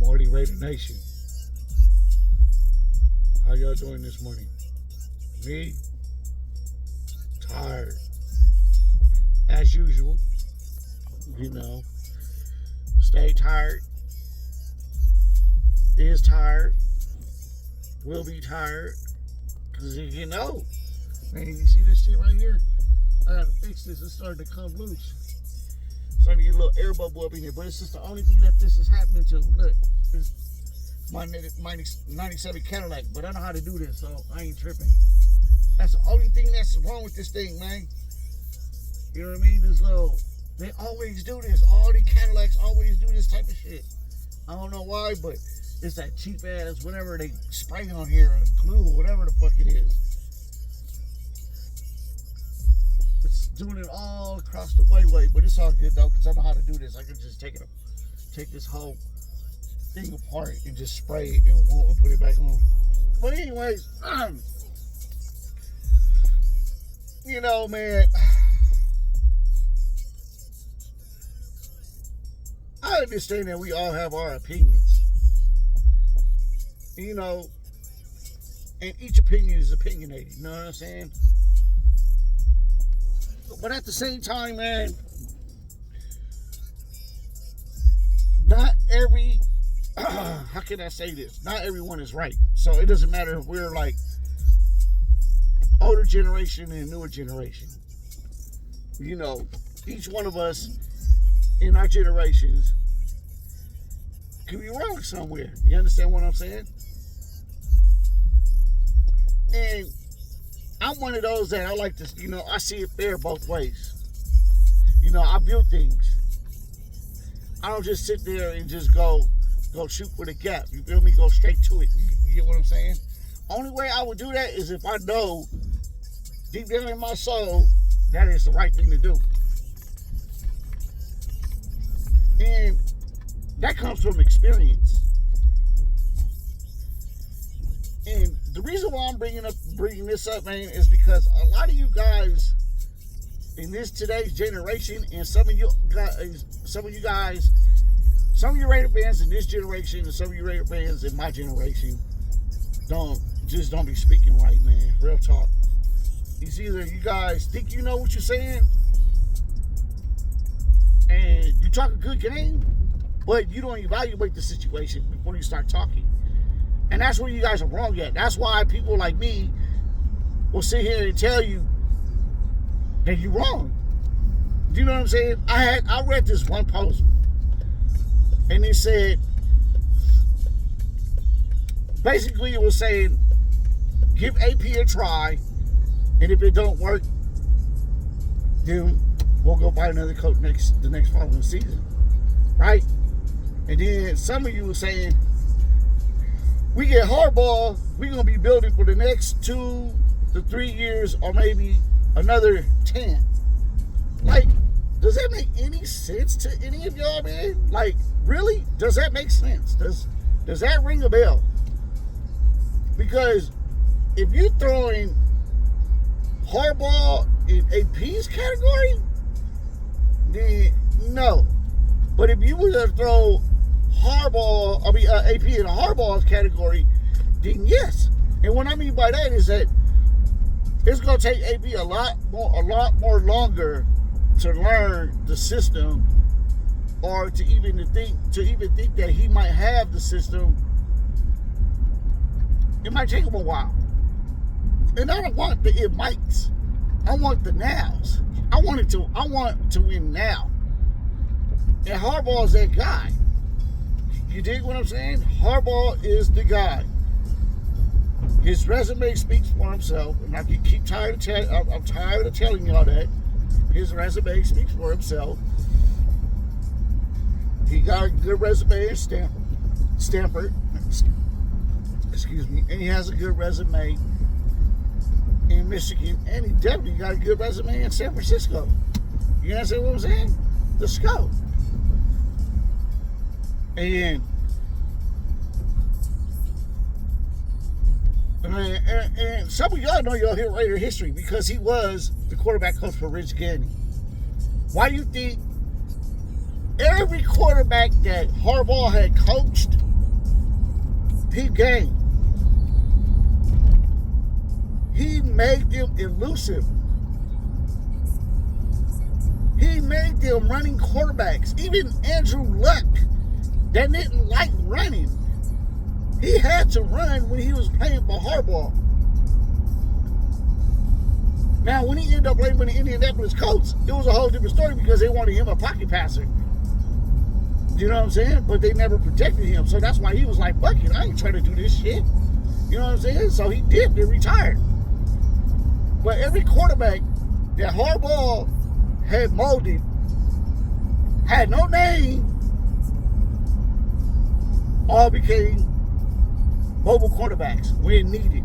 Marty Raider Nation. How y'all doing this morning? Me? Tired. As usual. You know. Stay tired. Is tired. Will be tired. Because you know. Man, you see this shit right here? I gotta fix this. It's starting to come loose. Starting to get a little air bubble up in here, but it's just the only thing that this is happening to. Look, it's my 97 Cadillac, but I know how to do this, so I ain't tripping. That's the only thing that's wrong with this thing, man. You know what I mean? This little, they always do this. All the Cadillacs always do this type of shit. I don't know why, but it's that cheap ass, whatever they spray on here, or glue, whatever the fuck it is. Doing it all across the way, but it's all good though, because I know how to do this. I can just take this whole thing apart and just spray it and put it back on. But anyways, you know, man, I understand that we all have our opinions, you know, and each opinion is opinionated. You know what I'm saying? But at the same time, man, not every, how can I say this? Not everyone is right. So it doesn't matter if we're like older generation and newer generation. You know, each one of us in our generations can be wrong somewhere. You understand what I'm saying? And I'm one of those that I like to, you know, I see it fair both ways. You know, I view things. I don't just sit there and just go shoot for the gap. You feel me? Go straight to it. You get what I'm saying? Only way I would do that is if I know deep down in my soul that is the right thing to do. And that comes from experience. And the reason why I'm bringing this up, man, is because a lot of you guys in today's generation, and some of you Raider fans in this generation, and some of you Raider fans in my generation, don't be speaking right, man. Real talk. It's either you guys think you know what you're saying, and you talk a good game, but you don't evaluate the situation before you start talking. And that's where you guys are wrong at. That's why people like me will sit here and tell you that you're wrong. Do you know what I'm saying? I read this one post, and it said, basically it was saying, give AP a try, and if it don't work, then we'll go buy another coach the next following season, right? And then some of you were saying, we get Harbaugh, we're going to be building for the next 2 to 3 years, or maybe another 10. Like, does that make any sense to any of y'all, man? Like, really? Does that make sense? Does that ring a bell? Because if you're throwing Harbaugh in AP's category, then no. But if you were to throw AP in a Harbaugh's category, then yes. And what I mean by that is that it's going to take AP a lot more longer to learn the system, or to even think that he might have the system. It might take him a while. And I don't want the it mights. I want the nows. I want to win now. And Harbaugh is that guy. You dig what I'm saying? Harbaugh is the guy. His resume speaks for himself, and I'm tired of telling y'all that. His resume speaks for himself. He got a good resume in Stanford. Excuse me. And he has a good resume in Michigan, and he definitely got a good resume in San Francisco. You understand what I'm saying? The scope. And some of y'all know y'all hear Raider history because he was the quarterback coach for Rich Gannon. Why do you think every quarterback that Harbaugh had coached Peep game. He made them elusive. He made them running quarterbacks. Even Andrew Luck, that didn't like running, he had to run when he was playing for Harbaugh. Now, when he ended up playing for the Indianapolis Colts, it was a whole different story because they wanted him a pocket passer. You know what I'm saying? But they never protected him. So that's why he was like, fuck it, I ain't trying to do this shit. You know what I'm saying? So he dipped and retired. But every quarterback that Harbaugh had molded had no name, all became mobile quarterbacks when needed.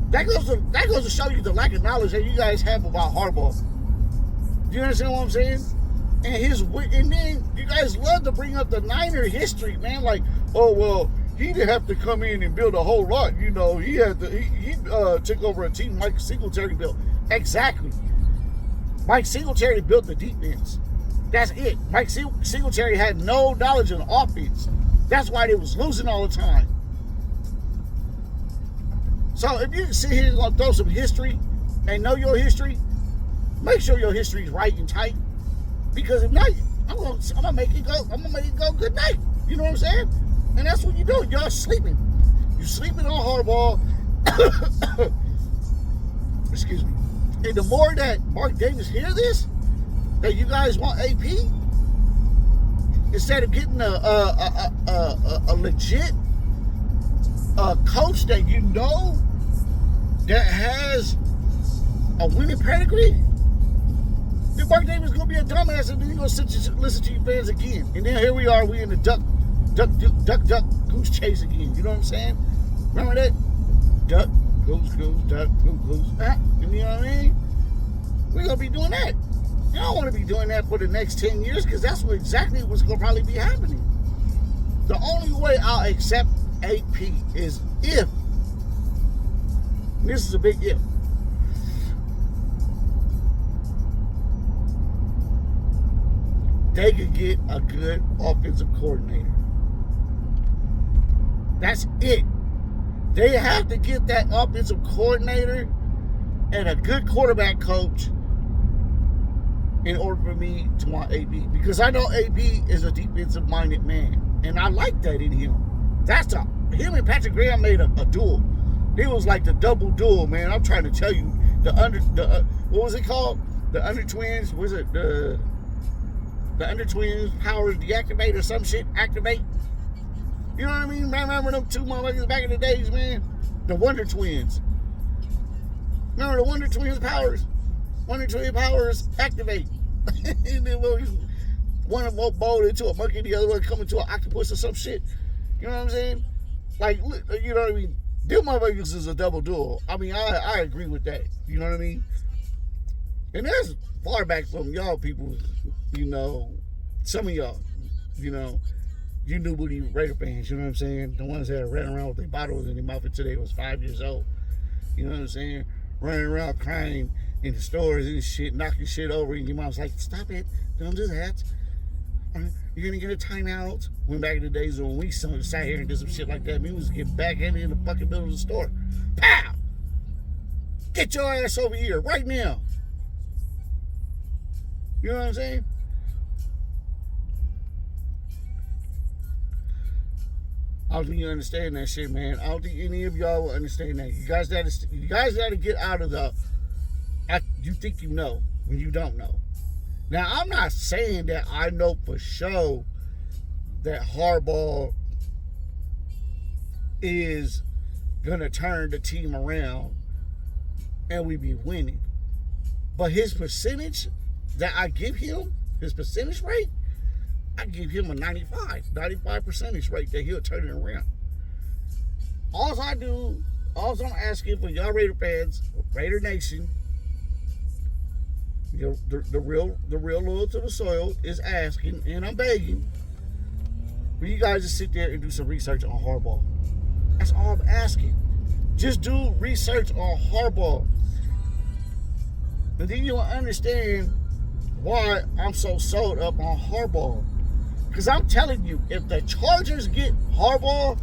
That goes to show you the lack of knowledge that you guys have about Harbaugh. Do you understand what I'm saying? And then you guys love to bring up the Niner history, man. Like, oh well, he didn't have to come in and build a whole lot. You know, he took over a team Mike Singletary built. Exactly. Mike Singletary built the defense. That's it. Mike Singletary had no knowledge of the offense. That's why they was losing all the time. So if you sit here and gonna throw some history and know your history, make sure your history is right and tight. Because if not, I'm gonna make it go good night. You know what I'm saying? And that's what you do. Y'all sleeping. You sleeping on Harbaugh. Excuse me. And the more that Mark Davis hear this, that you guys want AP, instead of getting a legit coach that you know that has a winning pedigree, then Mark Davis is going to be a dumbass and then he's going to listen to your fans again. And then here we are, we in the duck, goose chase again. You know what I'm saying? Remember that? Duck, goose, duck, goose. You know what I mean? We're going to be doing that. You don't want to be doing that for the next 10 years because that's exactly what's going to probably be happening. The only way I'll accept AP is if, this is a big if, they could get a good offensive coordinator. That's it. They have to get that offensive coordinator and a good quarterback coach in order for me to want AB. Because I know AB is a defensive-minded man. And I like that in him. Him and Patrick Graham made a duel. It was like the double duel, man. I'm trying to tell you. What was it called? The Under Twins? Was it the Under Twins powers deactivate or some shit? Activate? You know what I mean? I remember them two motherfuckers back in the days, man. The Wonder Twins. Remember the Wonder Twins powers? Wonder Twin powers activate. And then one of them bold into a monkey, the other one come into an octopus or some shit. You know what I'm saying? Like, you know what I mean? Them motherfuckers is a double duel. I mean, I agree with that. You know what I mean? And that's far back from y'all people, you know, some of y'all, you know, you New Booty Raider fans, you know what I'm saying? The ones that ran around with their bottles in their mouth until they was 5 years old. You know what I'm saying? Running around crying in the stores and shit, knocking shit over, and your mom's like, stop it, don't do that. You're gonna get a timeout. When back in the days when we sat here and did some shit like that, we was getting backhanded in the fucking middle of the store. Pow! Get your ass over here right now. You know what I'm saying? I don't think you understand that shit, man. I don't think any of y'all will understand that. You guys gotta get out of the you think you know when you don't know. Now, I'm not saying that I know for sure that Harbaugh is going to turn the team around and we be winning. But his percentage that I give him, his percentage rate, I give him a 95 percentage rate that he'll turn it around. All I'm asking for y'all Raider fans, Raider Nation, the real loyal to the soil is asking, and I'm begging for you guys to sit there and do some research on Harbaugh. That's all I'm asking. Just do research on Harbaugh. And then you'll understand why I'm so sold up on Harbaugh. Because I'm telling you, if the Chargers get Harbaugh,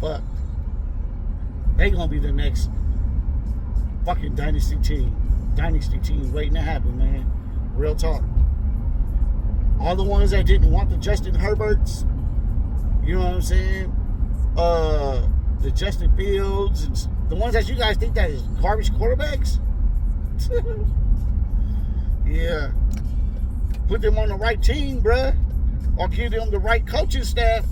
fucked. They gonna be the next fucking dynasty team waiting to happen, man. Real talk. All the ones that didn't want the Justin Herberts, you know what I'm saying? The Justin Fields, and the ones that you guys think that is garbage quarterbacks. Yeah. Put them on the right team, bruh. Or give them the right coaching staff.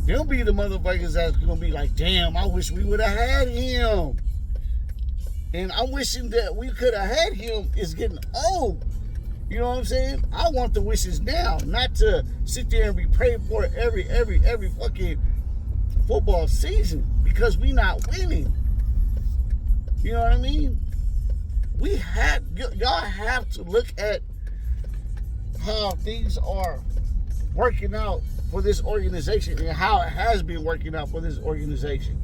They'll be the motherfuckers that's gonna be like, damn, I wish we would have had him. And I'm wishing that we could have had him. It's getting old. You know what I'm saying? I want the wishes now, not to sit there and be praying for it every fucking football season because we not winning. You know what I mean? Y'all have to look at how things are working out for this organization and how it has been working out for this organization.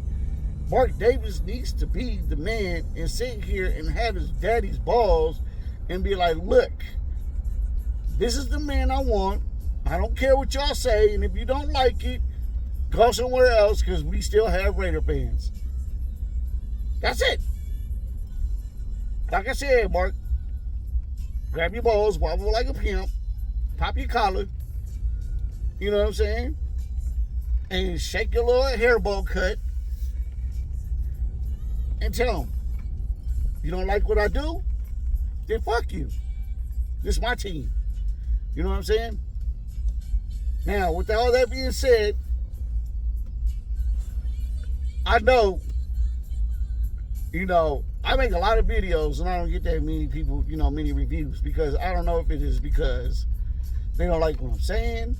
Mark Davis needs to be the man and sit here and have his daddy's balls and be like, look, this is the man I want. I don't care what y'all say, and if you don't like it, go somewhere else because we still have Raider fans. That's it. Like I said, Mark, grab your balls, wobble like a pimp, pop your collar, you know what I'm saying? And shake your little hairball cut and tell them, you don't like what I do? Then fuck you. This is my team. You know what I'm saying? Now, with all that being said, I know, I make a lot of videos and I don't get that many people, many reviews because I don't know if it is because they don't like what I'm saying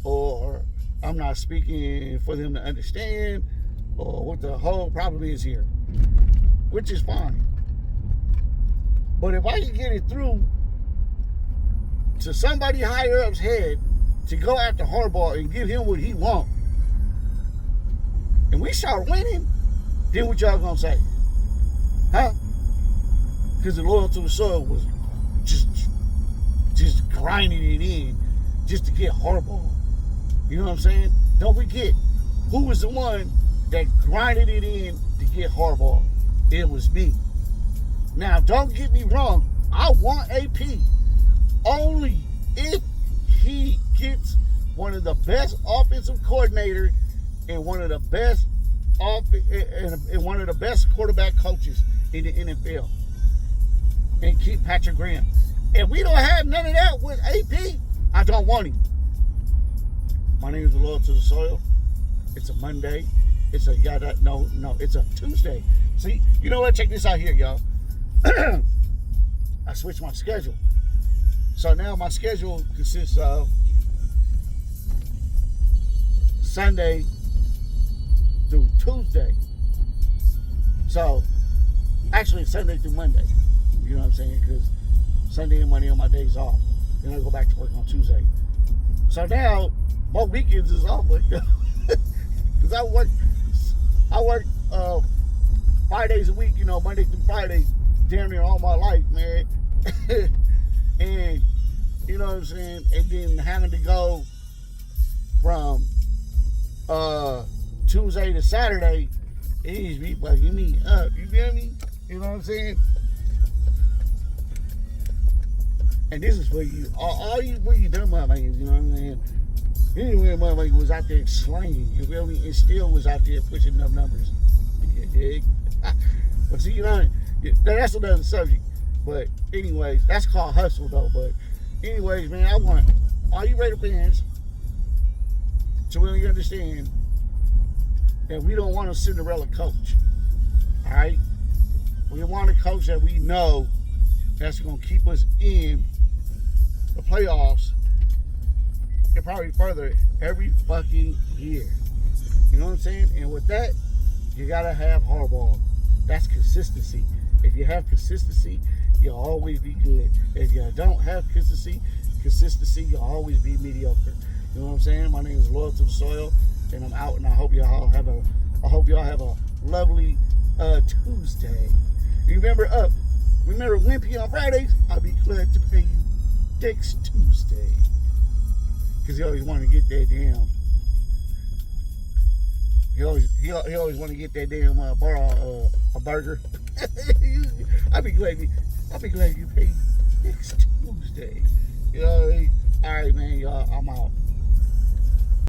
or I'm not speaking for them to understand or what the whole problem is here, which is fine. But if I can get it through to somebody higher up's head to go after Harbaugh and give him what he wants, and we start winning, then what y'all gonna say? Huh? Because the loyal to the soil was just grinding it in just to get Harbaugh. You know what I'm saying? Don't forget, who was the one that grinded it in to get Harbaugh? It was me. Now, don't get me wrong. I want AP only if he gets one of the best offensive coordinator and one of the best and one of the best quarterback coaches in the NFL, and keep Patrick Graham. If we don't have none of that with AP, I don't want him. My name is Loyal to the Soil. It's a Monday. It's a it's a Tuesday. See, you know what? Check this out here, y'all. I switched my schedule. So now my schedule consists of Sunday through Tuesday. So, actually Sunday through Monday. You know what I'm saying? Because Sunday and Monday are my days off. Then I go back to work on Tuesday. So now, my weekends is off. Because I work 5 days a week, Monday through Friday, damn near all my life, man. And, you know what I'm saying? And then having to go from Tuesday to Saturday, it needs to be fucking me up. You feel me? You know what I'm saying? And this is for you, all you dumb motherfuckers, you know what I'm saying? Anyway, motherfucker was out there slanging, you feel me? And still was out there pushing up numbers. You dig? But see, that's another subject. But anyways, that's called hustle though. But anyways, man, I want all you Raider fans to really understand that we don't want a Cinderella coach. Alright? We want a coach that we know that's going to keep us in the playoffs and probably further every fucking year. You know what I'm saying? And with that, you got to have Harbaugh. That's consistency. If you have consistency, you'll always be good. If you don't have consistency, you'll always be mediocre. You know what I'm saying? My name is Loyal to the Soil, and I'm out, and I hope y'all have a lovely Tuesday. Remember 1 p.m. on Fridays, I'll be glad to pay you next Tuesday. Because you always want to get that damn He always want to get that damn a burger. I'll be glad you pay next Tuesday. You know what I mean? All right, man, y'all. I'm out.